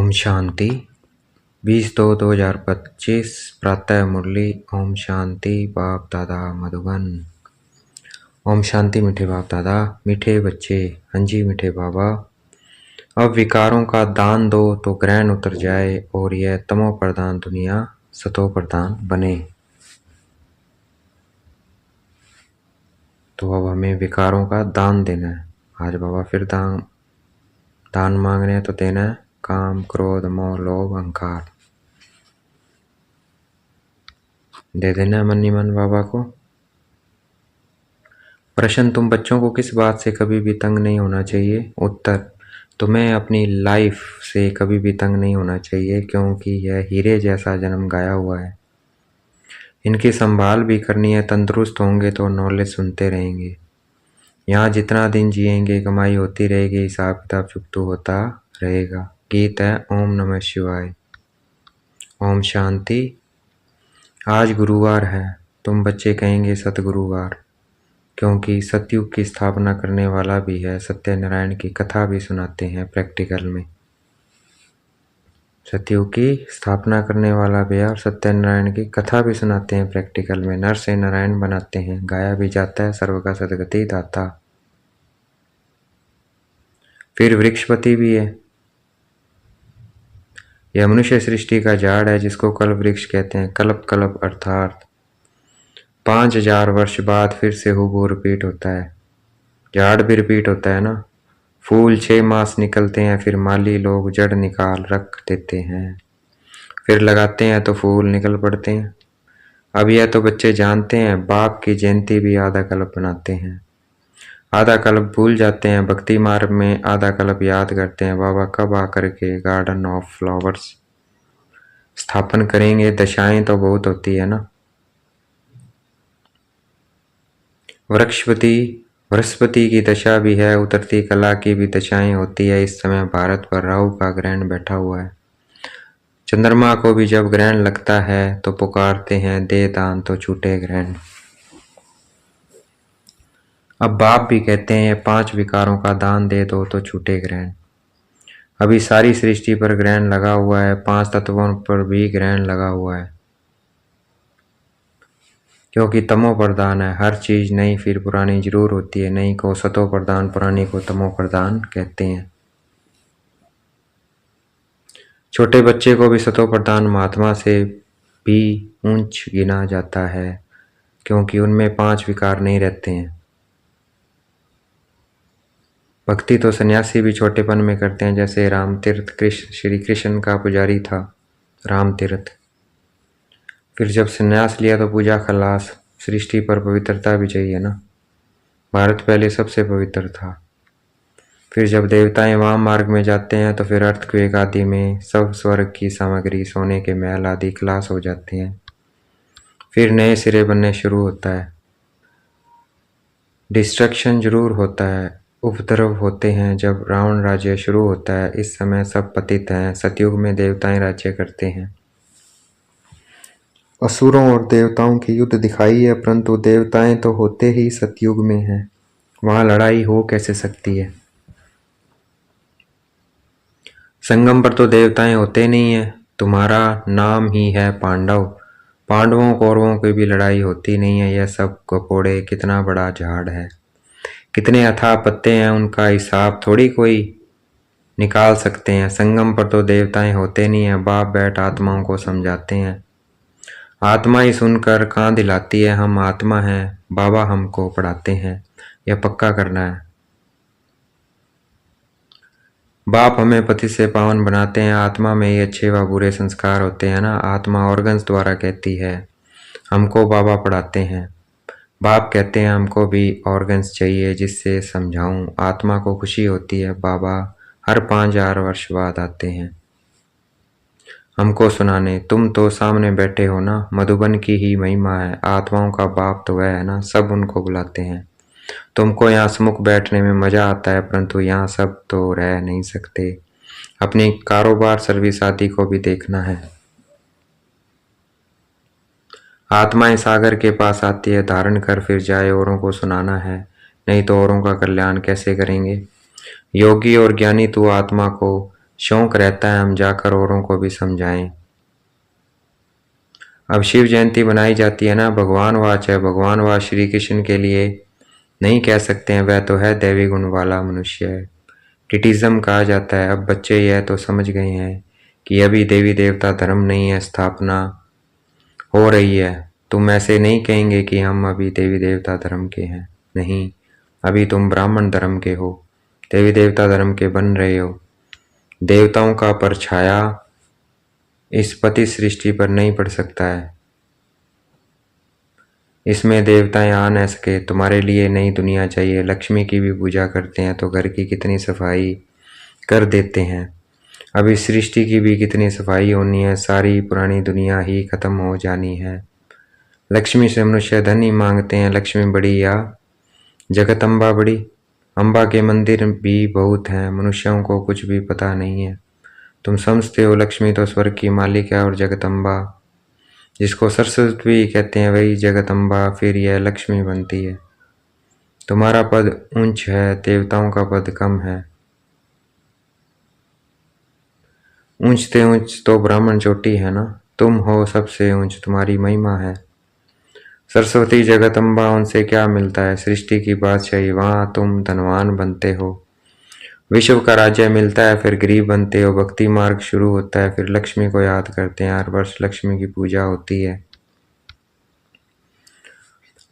ओम शांति 20/2/2025 प्रातः मुरली। ओम शांति बाप दादा मधुबन। ओम शांति मीठे बाप दादा, मीठे बच्चे। हाँ जी मीठे बाबा, अब विकारों का दान दो तो ग्रहण उतर जाए और यह तमो प्रधान दुनिया सतो प्रधान बने। तो अब हमें विकारों का दान देना है। आज बाबा फिर दान मांग रहे हैं, तो देना है काम क्रोध मोह लोभ अहंकार। दे देना मन ही मन बाबा को। प्रश्न, तुम बच्चों को किस बात से कभी भी तंग नहीं होना चाहिए? उत्तर, तुम्हें अपनी लाइफ से कभी भी तंग नहीं होना चाहिए, क्योंकि यह हीरे जैसा जन्म गाया हुआ है। इनकी संभाल भी करनी है। तंदुरुस्त होंगे तो नॉलेज सुनते रहेंगे। यहाँ जितना दिन जिएंगे कमाई होती रहेगी, हिसाब किताब चुकतू होता रहेगा। गीत है ओम नमः शिवाय। ओम शांति। आज गुरुवार है, तुम बच्चे कहेंगे सतगुरुवार, क्योंकि सतयुग की स्थापना करने वाला भी है। सत्यनारायण की कथा भी सुनाते हैं प्रैक्टिकल में। सतयुग की स्थापना करने वाला भी है और सत्यनारायण की कथा भी सुनाते हैं प्रैक्टिकल में। नर से नारायण बनाते हैं, गाया भी जाता है सर्व का सदगति दाता। फिर वृक्षपति भी है। यह मनुष्य सृष्टि का झाड़ है, जिसको कल्प वृक्ष कहते हैं। कल्प कल्प अर्थात 5000 वर्ष बाद फिर से हूबहू रिपीट होता है। झाड़ भी रिपीट होता है ना। फूल 6 मास निकलते हैं, फिर माली लोग जड़ निकाल रख देते हैं, फिर लगाते हैं तो फूल निकल पड़ते हैं। अब यह तो बच्चे जानते हैं, बाप की जयंती भी आधा कल्प बनाते हैं। आधा कल्प भूल जाते हैं, भक्ति मार्ग में आधा कल्प याद करते हैं। बाबा कब आकर के गार्डन ऑफ फ्लावर्स स्थापन करेंगे? दशाएं तो बहुत होती है ना। बृहस्पति की दशा भी है, उतरती कला की भी दशाएं होती है। इस समय भारत पर राहु का ग्रहण बैठा हुआ है। चंद्रमा को भी जब ग्रहण लगता है तो पुकारते हैं दे दान तो छूटे ग्रहण। अब बाप भी कहते हैं 5 विकारों का दान दे दो तो छूटे ग्रहण। अभी सारी सृष्टि पर ग्रहण लगा हुआ है, 5 तत्वों पर भी ग्रहण लगा हुआ है, क्योंकि तमो प्रधान है। हर चीज नई फिर पुरानी जरूर होती है। नई को सतो प्रधान, पुरानी को तमो प्रधान कहते हैं। छोटे बच्चे को भी सतो प्रधान महात्मा से भी ऊंच गिना जाता है, क्योंकि उनमें 5 विकार नहीं रहते हैं। भक्ति तो सन्यासी भी छोटेपन में करते हैं, जैसे रामतीर्थ श्री कृष्ण का पुजारी था रामतीर्थ। फिर जब संन्यास लिया तो पूजा खलास। सृष्टि पर पवित्रता भी चाहिए ना। भारत पहले सबसे पवित्र था। फिर जब देवताएं वाम मार्ग में जाते हैं तो फिर अर्थक्वेक आदि में सब स्वर्ग की सामग्री, सोने के महल आदि खलास हो जाते हैं। फिर नए सिरे बनने शुरू होता है। डिस्ट्रक्शन जरूर होता है, उपद्रव होते हैं। जब रावण राज्य शुरू होता है, इस समय सब पतित हैं। सतयुग में देवताएं राज्य करते हैं। असुरों और देवताओं की युद्ध दिखाई है, परंतु देवताएं तो होते ही सतयुग में हैं। वहां लड़ाई हो कैसे सकती है? संगम पर तो देवताएं होते नहीं है। तुम्हारा नाम ही है पांडव। पांडवों कौरवों की भी लड़ाई होती नहीं है। यह सब ककोड़े कितना बड़ा झाड़ है, कितने अथाह पत्ते हैं, उनका हिसाब थोड़ी कोई निकाल सकते हैं। संगम पर तो देवताएं होते नहीं है। बाप बैठ आत्माओं को समझाते हैं। आत्मा ही सुनकर कान दिलाती है, हम आत्मा हैं, बाबा हमको पढ़ाते हैं। यह पक्का करना है। बाप हमें पति से पावन बनाते हैं। आत्मा में ही अच्छे व बुरे संस्कार होते हैं ना। आत्मा ऑर्गन्स द्वारा कहती है, हमको बाबा पढ़ाते हैं। बाप कहते हैं हमको भी ऑर्गन्स चाहिए जिससे समझाऊं। आत्मा को खुशी होती है, बाबा हर 5000 वर्ष बाद आते हैं हमको सुनाने। तुम तो सामने बैठे हो ना, मधुबन की ही महिमा है। आत्माओं का बाप तो वह है ना, सब उनको बुलाते हैं। तुमको यहाँ समुख बैठने में मजा आता है, परंतु यहाँ सब तो रह नहीं सकते। अपनी कारोबार सर्विस आदि को भी देखना है। आत्माएं सागर के पास आती है, धारण कर फिर जाए, औरों को सुनाना है, नहीं तो औरों का कल्याण कैसे करेंगे? योगी और ज्ञानी तू आत्मा को शौक रहता है हम जाकर औरों को भी समझाएं। अब शिव जयंती बनाई जाती है ना, भगवान वाच है, भगवान वाच श्री कृष्ण के लिए नहीं कह सकते हैं, वह तो है दैवी गुण वाला मनुष्य है। टिटिज्म कहा जाता है। अब बच्चे यह तो समझ गए हैं कि अभी देवी देवता धर्म नहीं है, स्थापना हो रही है। तुम ऐसे नहीं कहेंगे कि हम अभी देवी देवता धर्म के हैं, नहीं, अभी तुम ब्राह्मण धर्म के हो, देवी देवता धर्म के बन रहे हो। देवताओं का परछाया इस पति सृष्टि पर नहीं पड़ सकता है, इसमें देवताएं आ न सके। तुम्हारे लिए नई दुनिया चाहिए। लक्ष्मी की भी पूजा करते हैं तो घर की कितनी सफाई कर देते हैं। अभी सृष्टि की भी कितनी सफाई होनी है, सारी पुरानी दुनिया ही खत्म हो जानी है। लक्ष्मी से मनुष्य धन ही मांगते हैं। लक्ष्मी बड़ी या जगत अम्बा बड़ी? अम्बा के मंदिर भी बहुत हैं, मनुष्यों को कुछ भी पता नहीं है। तुम समझते हो लक्ष्मी तो स्वर्ग की मालिक है और जगत अम्बा जिसको सरस्वती कहते हैं वही जगत अम्बा, फिर यह लक्ष्मी बनती है। तुम्हारा पद ऊंच है, देवताओं का पद कम है। ऊंचते ऊंच तो ब्राह्मण चोटी है ना, तुम हो सबसे ऊंच, तुम्हारी महिमा है। सरस्वती जगत अम्बा, उनसे क्या मिलता है? सृष्टि की बादशाही, वहां तुम धनवान बनते हो, विश्व का राज्य मिलता है, फिर गरीब बनते हो, भक्ति मार्ग शुरू होता है, फिर लक्ष्मी को याद करते हैं। हर वर्ष लक्ष्मी की पूजा होती है।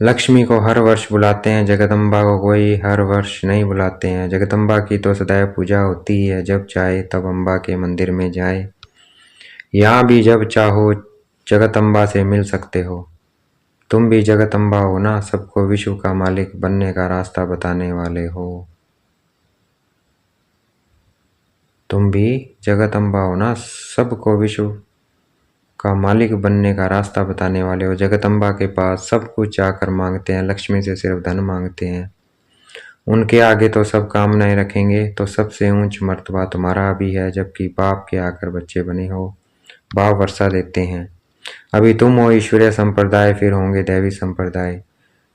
लक्ष्मी को हर वर्ष बुलाते हैं, जगदम्बा को कोई हर वर्ष नहीं बुलाते हैं। जगदम्बा की तो सदैव पूजा होती है, जब चाहे तब अम्बा के मंदिर में जाए। यहाँ भी जब चाहो जगदम्बा से मिल सकते हो। तुम भी जगदम्बा हो ना, सबको विश्व का मालिक बनने का रास्ता बताने वाले हो। तुम भी जगदम्बा हो ना, सबको विश्व का मालिक बनने का रास्ता बताने वाले हो। जगदम्बा के पास सब कुछ जाकर मांगते हैं, लक्ष्मी से सिर्फ धन मांगते हैं। उनके आगे तो सब कामनाएं रखेंगे, तो सबसे ऊंच मर्तबा तुम्हारा भी है। जबकि बाप के आकर बच्चे बने हो, बाप वर्षा देते हैं। अभी तुम हो ईश्वरीय संप्रदाय, फिर होंगे दैवी संप्रदाय।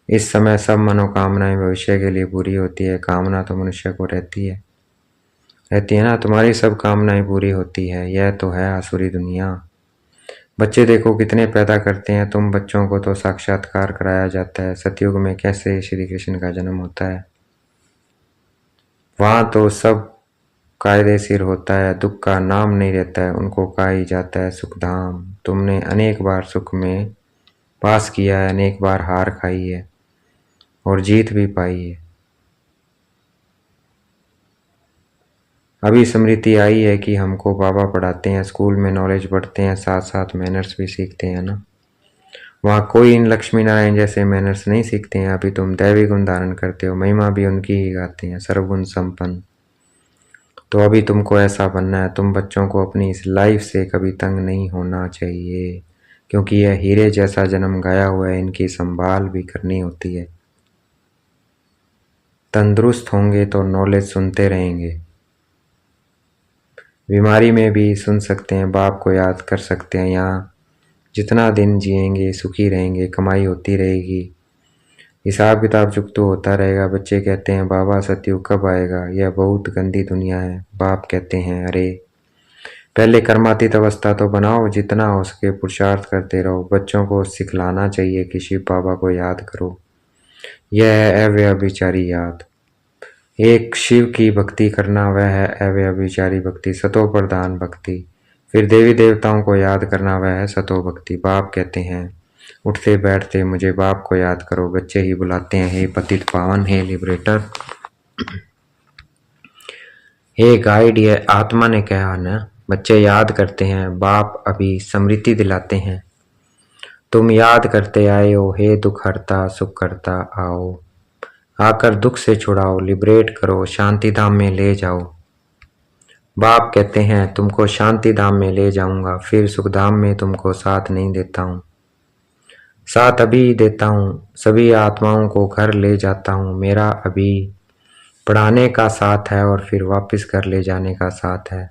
इस समय सब मनोकामनाएं भविष्य के लिए पूरी होती है। कामना तो मनुष्य को रहती है ना। तुम्हारी सब कामनाएं पूरी होती है। यह तो है आसुरी दुनिया। बच्चे देखो कितने पैदा करते हैं। तुम बच्चों को तो साक्षात्कार कराया जाता है। सतयुग में कैसे श्री कृष्ण का जन्म होता है, वहां तो सब कायदेशीर होता है, दुख का नाम नहीं रहता है। उनको कहा ही जाता है सुखधाम। तुमने अनेक बार सुख में पास किया है, अनेक बार हार खाई है और जीत भी पाई है। अभी स्मृति आई है कि हमको बाबा पढ़ाते हैं, स्कूल में नॉलेज पढ़ते हैं, साथ साथ मैनर्स भी सीखते हैं ना। वहाँ कोई इन लक्ष्मी नारायण जैसे मैनर्स नहीं सीखते हैं। अभी तुम दैवी गुण धारण करते हो, महिमा भी उनकी ही गाते हैं, सर्वगुण संपन्न। तो अभी तुमको ऐसा बनना है। तुम बच्चों को अपनी इस लाइफ से कभी तंग नहीं होना चाहिए, क्योंकि यह हीरे जैसा जन्म गाया हुआ है, इनकी संभाल भी करनी होती है। तंदुरुस्त होंगे तो नॉलेज सुनते रहेंगे, बीमारी में भी सुन सकते हैं, बाप को याद कर सकते हैं। यहाँ जितना दिन जिएंगे सुखी रहेंगे, कमाई होती रहेगी, हिसाब किताब चुकता होता रहेगा। बच्चे कहते हैं बाबा सतयुग कब आएगा, यह बहुत गंदी दुनिया है। बाप कहते हैं अरे पहले कर्मातीत अवस्था तो बनाओ, जितना हो सके पुरुषार्थ करते रहो। बच्चों को सिखलाना चाहिए कि शिव बाबा को याद करो। यह है अव्यभिचारी याद। एक शिव की भक्ति करना, वह है अव्यभिचारी भक्ति, सतो प्रधान भक्ति। फिर देवी देवताओं को याद करना, वह है सतो भक्ति। बाप कहते हैं उठते बैठते मुझे बाप को याद करो। बच्चे ही बुलाते हैं हे पतित पावन, हे लिबरेटर, हे गाइड। ये आत्मा ने कहा ना। बच्चे याद करते हैं, बाप अभी स्मृति दिलाते हैं। तुम याद करते आए हो, हे दुख हरता सुख करता आओ। आकर दुख से छुड़ाओ, लिबरेट करो, शांति धाम में ले जाओ। बाप कहते हैं तुमको शांति धाम में ले जाऊंगा, फिर सुख धाम में तुमको साथ नहीं देता हूँ। साथ अभी देता हूँ, सभी आत्माओं को घर ले जाता हूँ। मेरा अभी पढ़ाने का साथ है और फिर वापस घर ले जाने का साथ है।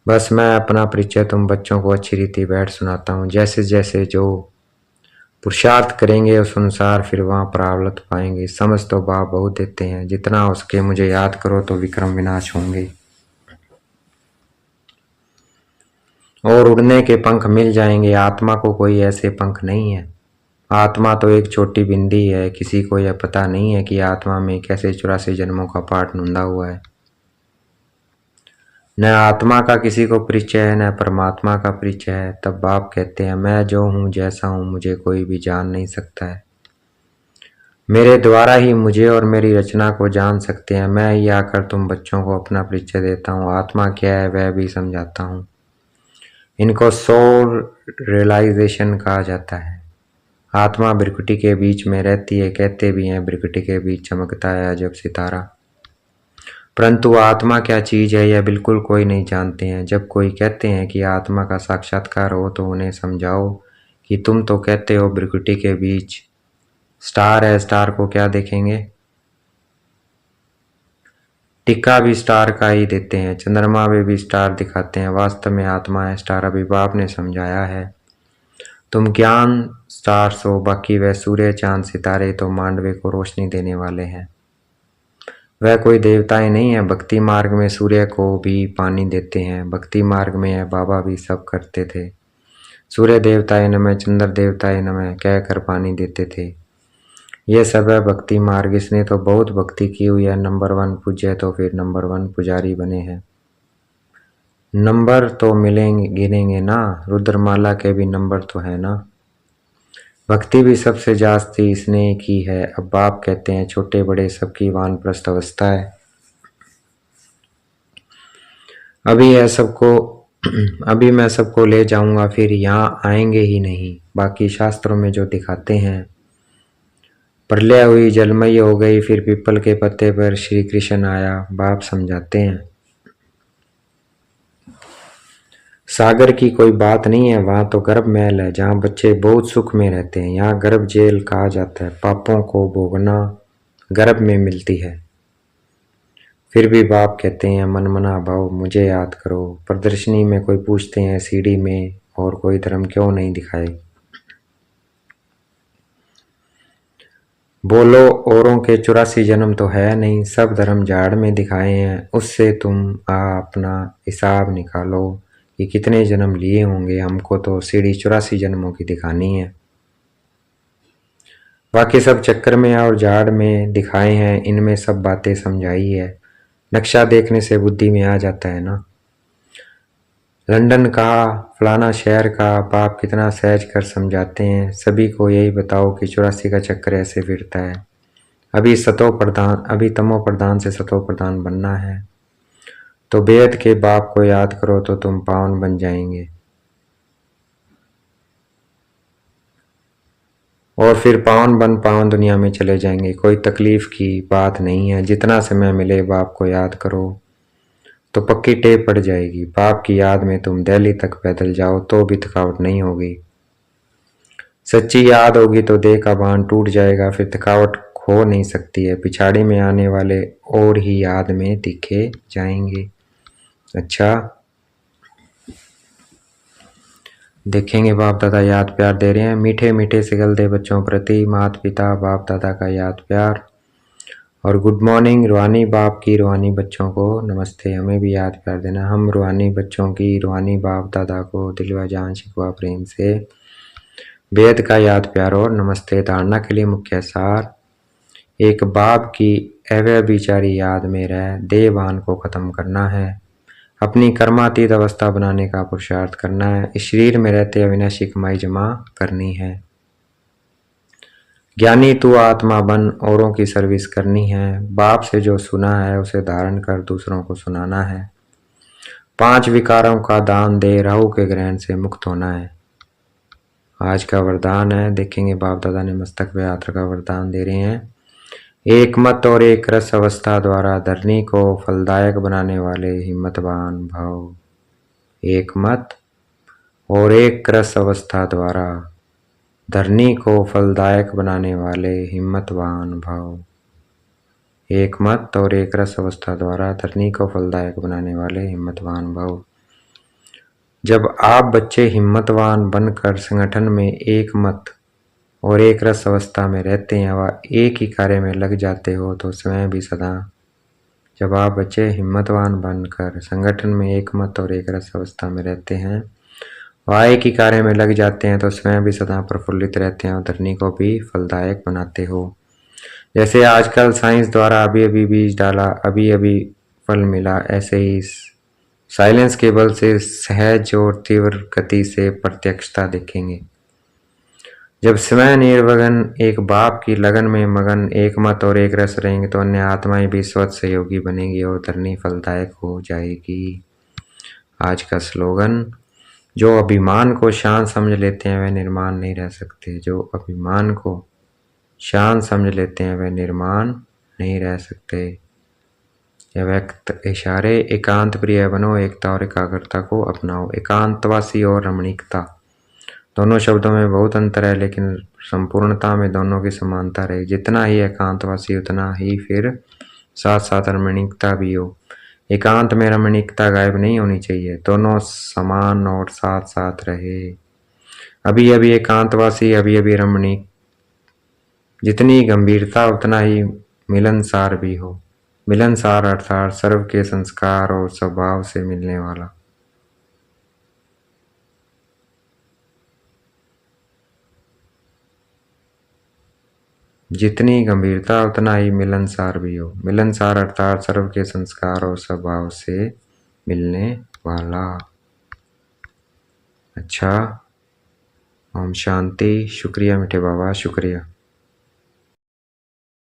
बस मैं अपना परिचय तुम बच्चों को अच्छी रीति बैठ सुनाता हूँ। जैसे जैसे जो पुरुषार्थ करेंगे उस अनुसार फिर वहाँ प्रावलत पाएंगे। समझ तो बाप बहुत देते हैं। जितना हो सके मुझे याद करो तो विक्रम विनाश होंगे। और उड़ने के पंख मिल जाएंगे। आत्मा को कोई ऐसे पंख नहीं है। आत्मा तो एक छोटी बिंदी है। किसी को यह पता नहीं है कि आत्मा में कैसे 84 जन्मों का पाठ नुंदा हुआ है। न आत्मा का किसी को परिचय है, न परमात्मा का परिचय है। तब बाप कहते हैं, मैं जो हूँ जैसा हूँ मुझे कोई भी जान नहीं सकता है। मेरे द्वारा ही मुझे और मेरी रचना को जान सकते हैं। मैं ही आकर तुम बच्चों को अपना परिचय देता हूँ। आत्मा क्या है वह भी समझाता हूँ। इनको सोल रियलाइजेशन कहा जाता है। आत्मा भृकुटी के बीच में रहती है। कहते भी हैं भृकुटी के बीच चमकता है अजब सितारा। परंतु आत्मा क्या चीज है यह बिल्कुल कोई नहीं जानते हैं। जब कोई कहते हैं कि आत्मा का साक्षात्कार हो तो उन्हें समझाओ कि तुम तो कहते हो भृकुटी के बीच स्टार है, स्टार को क्या देखेंगे? टिक्का भी स्टार का ही देते हैं, चंद्रमा में भी स्टार दिखाते हैं। वास्तव में आत्मा है स्टार। अभी बाप ने समझाया है। तुम ज्ञान स्टार्स हो, बाकी वह सूर्य चांद सितारे तो मांडवे को रोशनी देने वाले हैं। वह कोई देवताएं नहीं है। भक्ति मार्ग में सूर्य को भी पानी देते हैं। भक्ति मार्ग में है बाबा भी सब करते थे। सूर्य देवताएं नमः, चंद्र देवताएं नमः कहकर पानी देते थे। यह सब है भक्ति मार्ग। इसने तो बहुत भक्ति की हुई है। नंबर 1 पूज्य तो फिर नंबर 1 पुजारी बने हैं। नंबर तो मिलेंगे, गिनेंगे ना। रुद्रमाला के भी नंबर तो है ना। भक्ति भी सबसे जास्ती इसने की है। अब बाप कहते हैं छोटे बड़े सबकी वानप्रस्थ अवस्था है। अभी है सबको अभी मैं सबको ले जाऊंगा, फिर यहाँ आएंगे ही नहीं। बाकी शास्त्रों में जो दिखाते हैं, प्रलय हुई, जलमय हो गई, फिर पीपल के पत्ते पर श्री कृष्ण आया। बाप समझाते हैं सागर की कोई बात नहीं है। वहां तो गर्भ महल है जहाँ बच्चे बहुत सुख में रहते हैं। यहाँ गर्भ जेल कहा जाता है। पापों को भोगना गर्भ में मिलती है। फिर भी बाप कहते हैं मन मना भाव मुझे याद करो। प्रदर्शनी में कोई पूछते हैं सीढ़ी में और कोई धर्म क्यों नहीं दिखाए। बोलो औरों के 84 जन्म तो है नहीं, सब धर्म झाड़ में दिखाए हैं। उससे तुम अपना हिसाब निकालो कि कितने जन्म लिए होंगे। हमको तो सीढ़ी 84 जन्मों की दिखानी है। बाकी सब चक्कर में और झाड़ में दिखाए हैं। इनमें सब बातें समझाई है। नक्शा देखने से बुद्धि में आ जाता है ना। लंदन का, फलाना शहर का बाप कितना सहज कर समझाते हैं। सभी को यही बताओ कि 84 का चक्कर ऐसे फिरता है। अभी तमो प्रधान से सतो प्रधान बनना है। तो बेद के बाप को याद करो तो तुम पावन बन जाएंगे। और फिर पावन दुनिया में चले जाएंगे। कोई तकलीफ की बात नहीं है। जितना समय मिले बाप को याद करो तो पक्की टेप पड़ जाएगी। बाप की याद में तुम दिल्ली तक पैदल जाओ तो भी थकावट नहीं होगी। सच्ची याद होगी तो देह का भान टूट जाएगा। फिर थकावट हो नहीं सकती है। पिछाड़ी में आने वाले और ही याद में दिखे जाएंगे। अच्छा, देखेंगे बाप दादा याद प्यार दे रहे हैं। मीठे मीठे सिगल दे बच्चों प्रति माता पिता बाप दादा का याद प्यार। और गुड मॉर्निंग रूहानी बाप की रूहानी बच्चों को नमस्ते। हमें भी याद प्यार देना। हम रूहानी बच्चों की रूहानी बाप दादा को दिलवा जान शिकवा प्रेम से बेद का याद प्यार और नमस्ते। धारणा के लिए मुख्य सार, एक बाप की अव्यभिचारी याद में रह देहभान को खत्म करना है। अपनी कर्मातीत अवस्था बनाने का पुरुषार्थ करना है। इस शरीर में रहते अविनाशी कमाई जमा करनी है। ज्ञानी तू आत्मा बन, औरों की सर्विस करनी है। बाप से जो सुना है उसे धारण कर दूसरों को सुनाना है। 5 विकारों का दान दे, राहु के ग्रहण से मुक्त होना है। आज का वरदान है, देखेंगे बाप दादा ने मस्तक पे यात्रा का वरदान दे रहे हैं। एक मत और एक रस अवस्था द्वारा धरनी को फलदायक बनाने वाले हिम्मतवान भाव। एक मत और एक रस अवस्था द्वारा धरनी को फलदायक बनाने वाले हिम्मतवान भाव। एक मत और एक रस अवस्था द्वारा धरनी को फलदायक बनाने वाले हिम्मतवान भाव। जब आप बच्चे हिम्मतवान बनकर संगठन में एक मत और एक रस अवस्था में रहते हैं व एक ही कार्य में लग जाते हो तो स्वयं भी सदा। जब आप बच्चे हिम्मतवान बनकर संगठन में एक मत और एक रस अवस्था में रहते हैं वाय की कार्य में लग जाते हैं तो स्वयं भी सदा प्रफुल्लित रहते हैं और धरनी को भी फलदायक बनाते हो। जैसे आजकल साइंस द्वारा अभी अभी बीज डाला, अभी अभी फल मिला, ऐसे ही साइलेंस केबल से सहज और तीव्र गति से प्रत्यक्षता देखेंगे। जब स्वयं निर्वगन एक बाप की लगन में मगन, एक मत और एक रस रहेंगे तो अन्य आत्माएं भी स्वत सहयोगी बनेंगी और धरनी फलदायक हो जाएगी। आज का स्लोगन, जो अभिमान को शान समझ लेते हैं वे निर्माण नहीं रह सकते। जो अभिमान को शान समझ लेते हैं वे निर्माण नहीं रह सकते। यह व्यक्त इशारे, एकांत प्रिय बनो, एकता और एकाग्रता को अपनाओ। एकांतवासी और रमणीकता, दोनों शब्दों में बहुत अंतर है, लेकिन संपूर्णता में दोनों की समानता रहे। जितना ही एकांतवासी उतना ही फिर साथ साथ रमणीकता भी हो। एकांत में रमणीकता गायब नहीं होनी चाहिए, दोनों समान और साथ साथ रहे। अभी अभी एकांतवासी, अभी अभी रमणीक। जितनी गंभीरता उतना ही मिलनसार भी हो। मिलनसार अर्थात सर्व के संस्कार और स्वभाव से मिलने वाला। जितनी गंभीरता उतना ही मिलनसार भी हो। मिलनसार अर्थात सर्व के संस्कार और स्वभाव से मिलने वाला। अच्छा, ओम शांति। शुक्रिया मीठे बाबा, शुक्रिया।